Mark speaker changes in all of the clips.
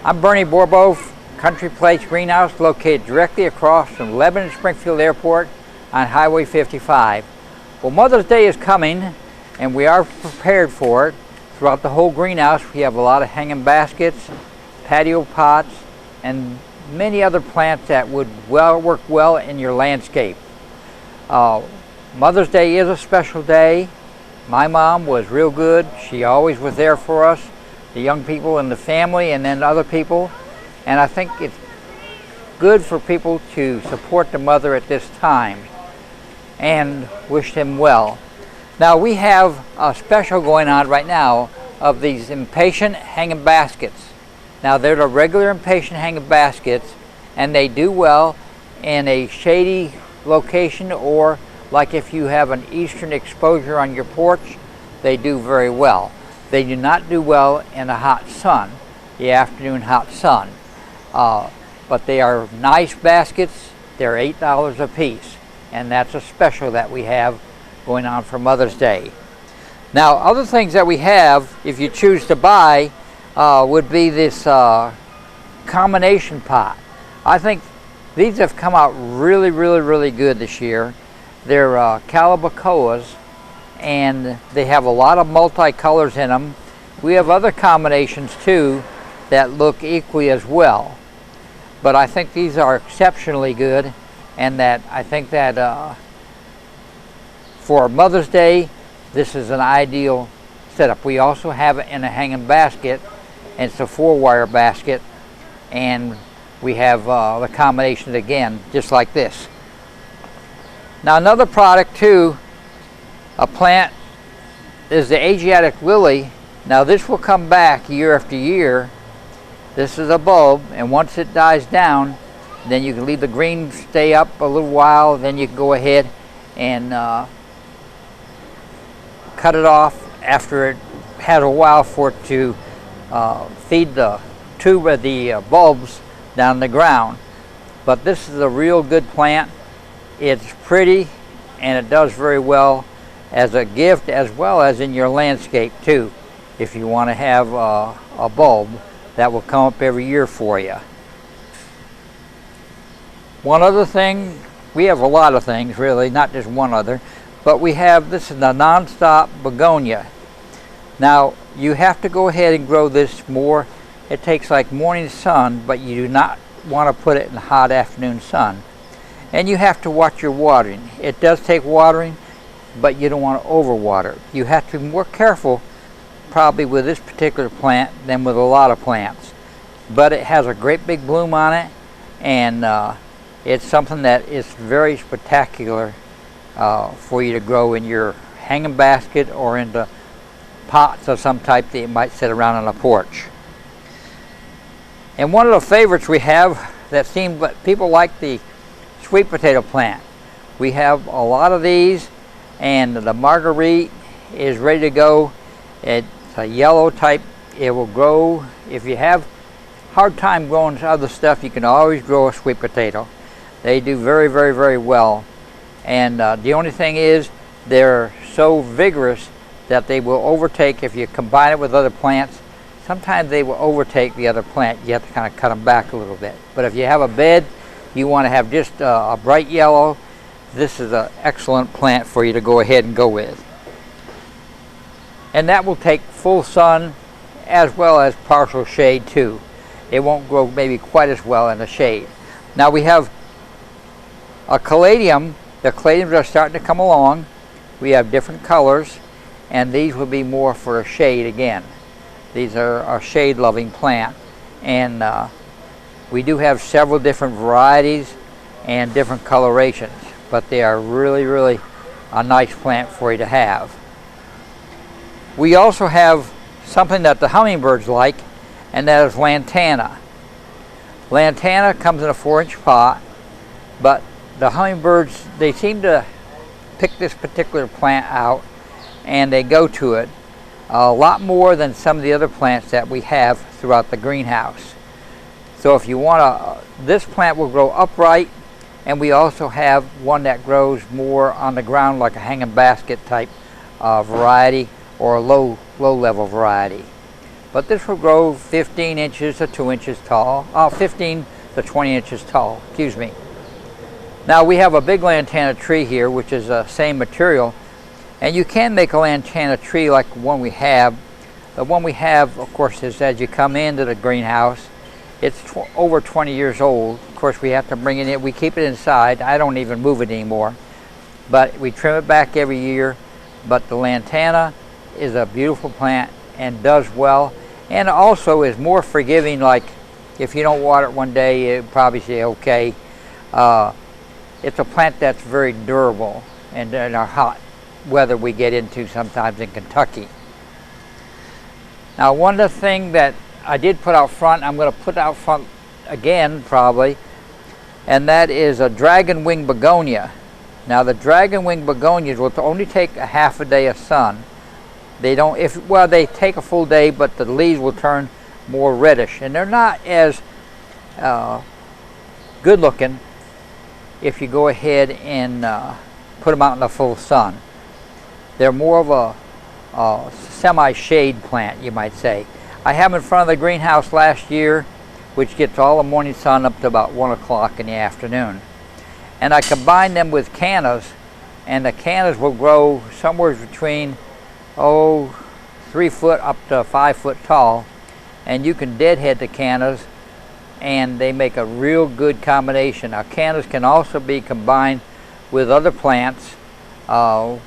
Speaker 1: I'm Bernie Borbo, Country Place Greenhouse, located directly across from Lebanon Springfield Airport on Highway 55. Well, Mother's Day is coming, and we are prepared for it. Throughout the whole greenhouse, we have a lot of hanging baskets, patio pots, and many other plants that would work well in your landscape. Mother's Day is a special day. My mom was real good. She always was there for us, the young people in the family, and then other people. And I think it's good for people to support the mother at this time and wish them well. Now we have a special going on right now of these impatient hanging baskets. Now they're the regular impatient hanging baskets, and they do well in a shady location, or like if you have an eastern exposure on your porch, they do very well. They do not do well in the hot sun, the afternoon hot sun. But they are nice baskets. They're $8 a piece, and that's a special that we have going on for Mother's Day. Now, other things that we have, if you choose to buy, would be this combination pot. I think these have come out really good this year. They're Calabacoas, and they have a lot of multicolors in them. We have other combinations too that look equally as well. But I think these are exceptionally good, and that I think that for Mother's Day, this is an ideal setup. We also have it in a hanging basket, and it's a 4-wire basket, and we have the combination again, just like this. Now another product too, a plant, is the Asiatic Lily. Now this will come back year after year. This is a bulb, and once it dies down, then you can leave the green stay up a little while, then you can go ahead and cut it off after it has a while for it to feed the tube of the bulbs down the ground. But this is a real good plant. It's pretty, and it does very well as a gift as well as in your landscape too, if you want to have a bulb that will come up every year for you. One other thing, we have a lot of things really, not just one other, but we have, this is the non-stop Begonia. Now you have to go ahead and grow this more. It takes like morning sun, but you do not want to put it in hot afternoon sun. And you have to watch your watering. It does take watering, but you don't want to overwater. You have to be more careful probably with this particular plant than with a lot of plants. But it has a great big bloom on it, and it's something that is very spectacular for you to grow in your hanging basket or into pots of some type that you might sit around on a porch. And one of the favorites we have that people like, the sweet potato plant. We have a lot of these, and the marguerite is ready to go. It's a yellow type. It will grow. If you have hard time growing other stuff, you can always grow a sweet potato. They do very well. And the only thing is, they're so vigorous that they will overtake if you combine it with other plants. Sometimes they will overtake the other plant. You have to kind of cut them back a little bit. But if you have a bed, you want to have just a bright yellow, this is an excellent plant for you to go ahead and go with. And that will take full sun as well as partial shade too. It won't grow maybe quite as well in the shade. Now we have a Caladium. The Caladiums are starting to come along. We have different colors, and these will be more for a shade again. These are a shade loving plant, and we do have several different varieties and different colorations, but they are really a nice plant for you to have. We also have something that the hummingbirds like, and that is Lantana. Lantana comes in a 4-inch pot, but the hummingbirds, they seem to pick this particular plant out, and they go to it a lot more than some of the other plants that we have throughout the greenhouse. So if you want this plant will grow upright, and we also have one that grows more on the ground like a hanging basket type variety, or a low level variety. but this will grow 15 inches to 2 inches tall, 15 to 20 inches tall, excuse me. Now we have a big lantana tree here, which is the same material, and you can make a lantana tree like the one we have. The one we have, of course, is as you come into the greenhouse, it's over 20 years old. Of course, we have to bring it in. We keep it inside. I don't even move it anymore, but we trim it back every year. But the lantana is a beautiful plant and does well, and also is more forgiving. Like if you don't water it one day, it probably say okay. It's a plant that's very durable, and in our hot weather we get into sometimes in Kentucky. Now, one of the things that I did put out front, I'm going to put out front again probably, and that is a dragon wing begonia. Now, the dragon wing begonias will only take a half a day of sun. They don't, well, they take a full day, but the leaves will turn more reddish, and they're not as good looking if you go ahead and put them out in the full sun. They're more of a semi-shade plant, you might say. I have them in front of the greenhouse last year, which gets all the morning sun up to about 1 o'clock in the afternoon. And I combined them with cannas, and the cannas will grow somewhere between 3 foot up to 5 foot tall, and you can deadhead the cannas, and they make a real good combination. Now, cannas can also be combined with other plants.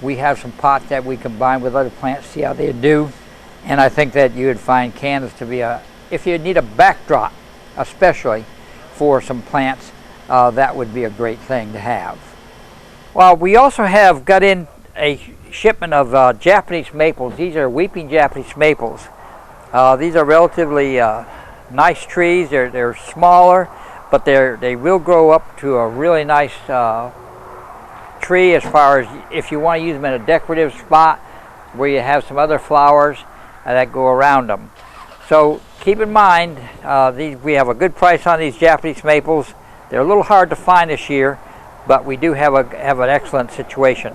Speaker 1: We have some pots that we combine with other plants, see how they do, and I think that you would find cannas to be if you need a backdrop especially for some plants, that would be a great thing to have. Well, we also have got in a shipment of Japanese maples. These are weeping Japanese maples. These are relatively nice trees. They're smaller, but they will grow up to a really nice tree, as far as if you want to use them in a decorative spot where you have some other flowers that go around them. So keep in mind, we have a good price on these Japanese maples. They're a little hard to find this year, but we do have an excellent situation.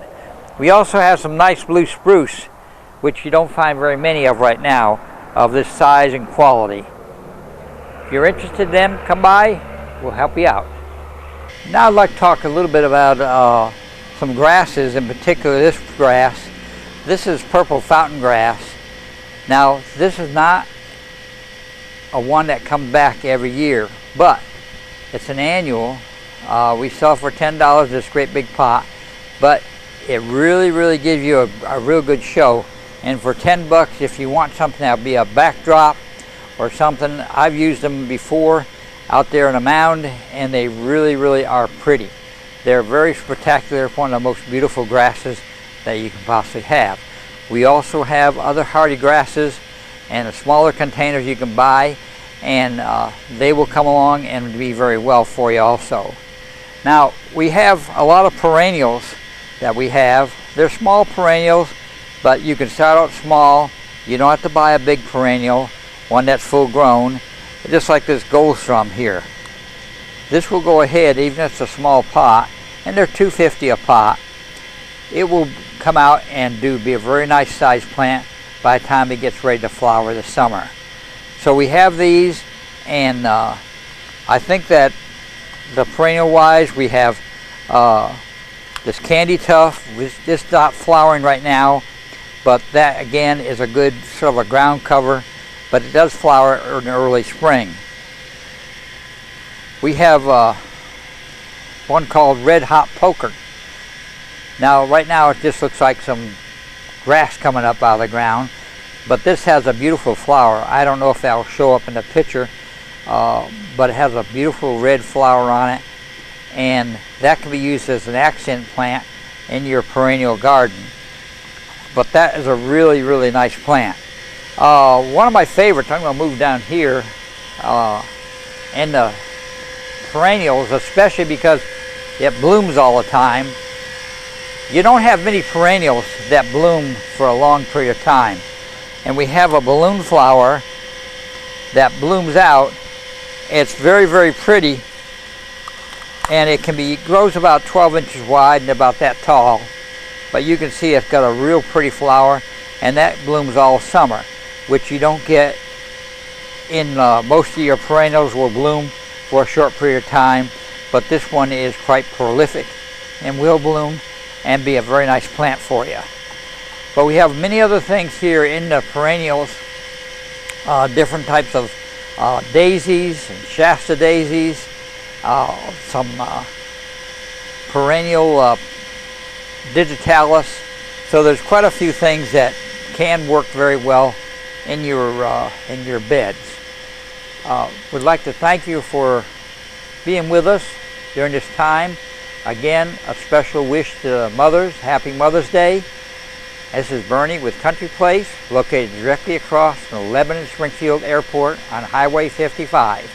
Speaker 1: We also have some nice blue spruce, which you don't find very many of right now, of this size and quality. If you're interested in them, come by, we'll help you out. Now I'd like to talk a little bit about some grasses, in particular this grass. This is purple fountain grass. Now, this is not a one that comes back every year, but it's an annual. We sell for $10 this great big pot, but it really gives you a real good show. And for 10 bucks, if you want something that'll be a backdrop or something, I've used them before out there in a mound, and they really are pretty. They're very spectacular, one of the most beautiful grasses that you can possibly have. We also have other hardy grasses and smaller containers you can buy, and they will come along and be very well for you also. Now, we have a lot of perennials that we have. They're small perennials, but you can start out small. You don't have to buy a big perennial, one that's full grown, just like this goldstrum here. This will go ahead, even if it's a small pot, and they're $2.50 a pot. It will come out and be a very nice sized plant by the time it gets ready to flower this summer. So we have these, and I think that the perennial wise, we have this candy tuft, which is not flowering right now, but that again is a good sort of a ground cover, but it does flower in early spring. We have one called Red Hot Poker. Now, right now it just looks like some grass coming up out of the ground, but this has a beautiful flower. I don't know if that will show up in the picture, but it has a beautiful red flower on it, and that can be used as an accent plant in your perennial garden. But that is a really nice plant. One of my favorites, I'm going to move down here, in the perennials, especially because it blooms all the time. You don't have many perennials that bloom for a long period of time. And we have a balloon flower that blooms out. It's very pretty, and it grows about 12 inches wide and about that tall. But you can see it's got a real pretty flower, and that blooms all summer, which you don't get most of your perennials will bloom for a short period of time, but this one is quite prolific and will bloom and be a very nice plant for you. But we have many other things here in the perennials, different types of daisies and Shasta daisies, some perennial digitalis. So there's quite a few things that can work very well in your beds. Would like to thank you for being with us during this time. Again, a special wish to mothers. Happy Mother's Day. This is Bernie with Country Place, located directly across from the Lebanon Springfield Airport on Highway 55.